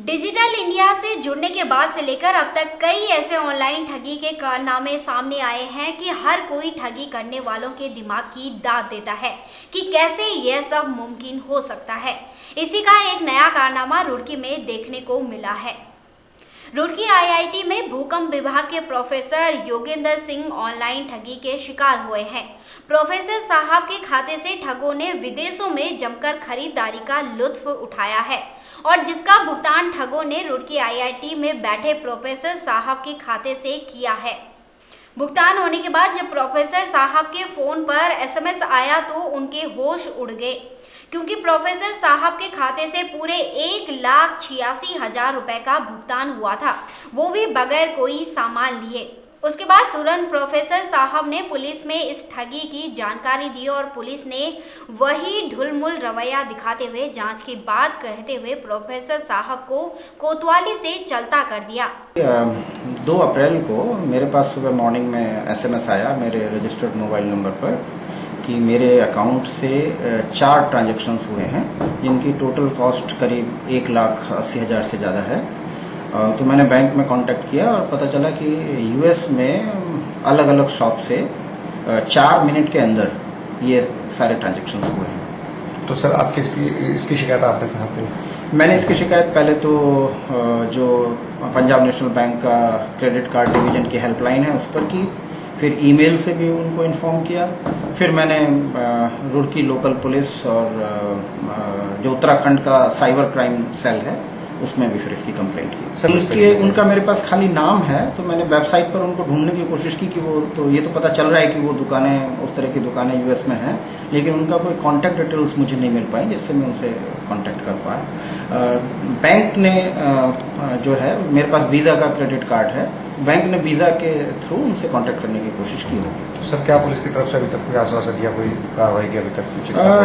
Digital India से जुड़ने के बाद से लेकर अब तक कई ऐसे ऑनलाइन ठगी के कारनामे सामने आए हैं कि हर कोई ठगी करने वालों के दिमाग की दाद देता है कि कैसे यह सब मुमकिन हो सकता है। इसी का एक नया कारनामा रुड़की में देखने को मिला है। रुड़की आईआईटी में भूकंप विभाग के प्रोफेसर योगेंद्र सिंह ऑनलाइन ठगी के शिकार हुए हैं। प्रोफेसर साहब के खाते से ठगों ने विदेशों में जमकर खरीदारी का लुत्फ उठाया है और जिसका भुगतान ठगों ने रुड़की आईआईटी में बैठे प्रोफेसर साहब के खाते से किया है। भुगतान होने के बाद जब प्रोफेसर साहब के फोन पर एसएमएस आया तो उनके होश उड़ गए, क्योंकि प्रोफेसर साहब के खाते से पूरे 1,86,000 रुपए का भुगतान हुआ था, वो भी बगैर कोई सामान लिए। उसके बाद तुरंत प्रोफेसर साहब ने पुलिस में इस ठगी की जानकारी दी और पुलिस ने वही ढुलमुल रवैया दिखाते हुए जांच की बात कहते हुए प्रोफेसर साहब को कोतवाली से चलता कर दिया। 2 अप्रैल को मेरे पास सुबह मॉर्निंग में एसएमएस आया मेरे रजिस्टर्ड मोबाइल नंबर पर कि मेरे अकाउंट से 4 ट्रांजैक्शंस हुए हैं, जिनकी टोटल कॉस्ट करीब 1,80,000 से ज़्यादा है। तो मैंने बैंक में कांटेक्ट किया और पता चला कि यूएस में अलग अलग शॉप से 4 मिनट के अंदर ये सारे ट्रांजैक्शंस हुए हैं। तो सर आपकी इसकी शिकायत आपने कहाँ पे? मैंने इसकी शिकायत पहले तो जो पंजाब नेशनल बैंक का क्रेडिट कार्ड डिवीज़न की हेल्पलाइन है उस पर की, फिर ईमेल से भी उनको इन्फॉर्म किया, फिर मैंने रुड़की लोकल पुलिस और जो उत्तराखंड का साइबर क्राइम सेल है उसमें भी फिर इसकी कंप्लेंट की। उनका मेरे पास खाली नाम है, तो मैंने वेबसाइट पर उनको ढूंढने की कोशिश की कि वो तो ये तो पता चल रहा है कि वो दुकानें उस तरह की दुकानें यूएस में हैं, लेकिन उनका कोई कांटेक्ट डिटेल्स मुझे नहीं मिल पाई जिससे मैं उनसे कांटेक्ट कर पाया। बैंक ने जो है मेरे पास वीज़ा का क्रेडिट कार्ड है, बैंक ने वीज़ा के थ्रू उनसे कांटेक्ट करने की कोशिश की होगी। तो सर क्या पुलिस की तरफ से अभी तक कोई आश्वासन या कोई कार्रवाई की अभी तक?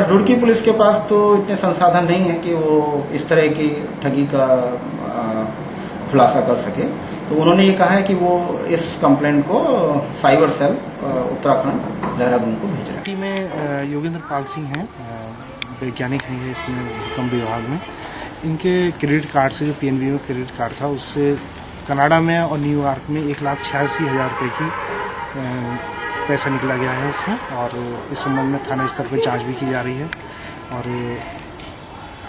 रुड़की पुलिस के पास तो इतने संसाधन नहीं है कि वो इस तरह की ठगी का खुलासा कर सके, तो उन्होंने ये कहा है कि वो इस कंप्लेंट को साइबर सेल उत्तराखंड देहरादून को भेज रहे हैं। में योगेंद्र पाल सिंह हैं, वैज्ञानिक हैं ये इसमें भूकंप विभाग में। इनके क्रेडिट कार्ड से जो पीएनबी में क्रेडिट कार्ड था उससे कनाडा में और न्यूयॉर्क में 1,86,000 रुपये की पैसा निकला गया है उसमें, और इस संबंध में थाना स्तर पर जांच भी की जा रही है और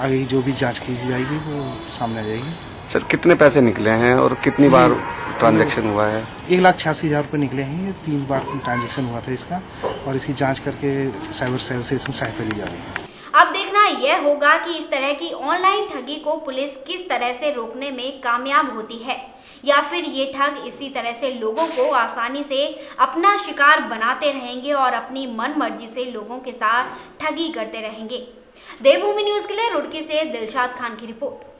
आगे जो भी जांच की जाएगी वो सामने आ जाएगी। सर कितने पैसे निकले हैं और कितनी बार ट्रांजैक्शन हुआ है? 1,86,000 रुपये निकले हैं, ये 3 बार ट्रांजैक्शन हुआ था इसका, और इसकी जांच करके साइबर सेल से इसमें सहायता ली जा रही है। अब देखना यह होगा कि इस तरह की ऑनलाइन ठगी को पुलिस किस तरह से रोकने में कामयाब होती है, या फिर ये ठग इसी तरह से लोगों को आसानी से अपना शिकार बनाते रहेंगे और अपनी मन मर्जी से लोगों के साथ ठगी करते रहेंगे। देवभूमि न्यूज़ के लिए रुड़की से दिलशाद खान की रिपोर्ट।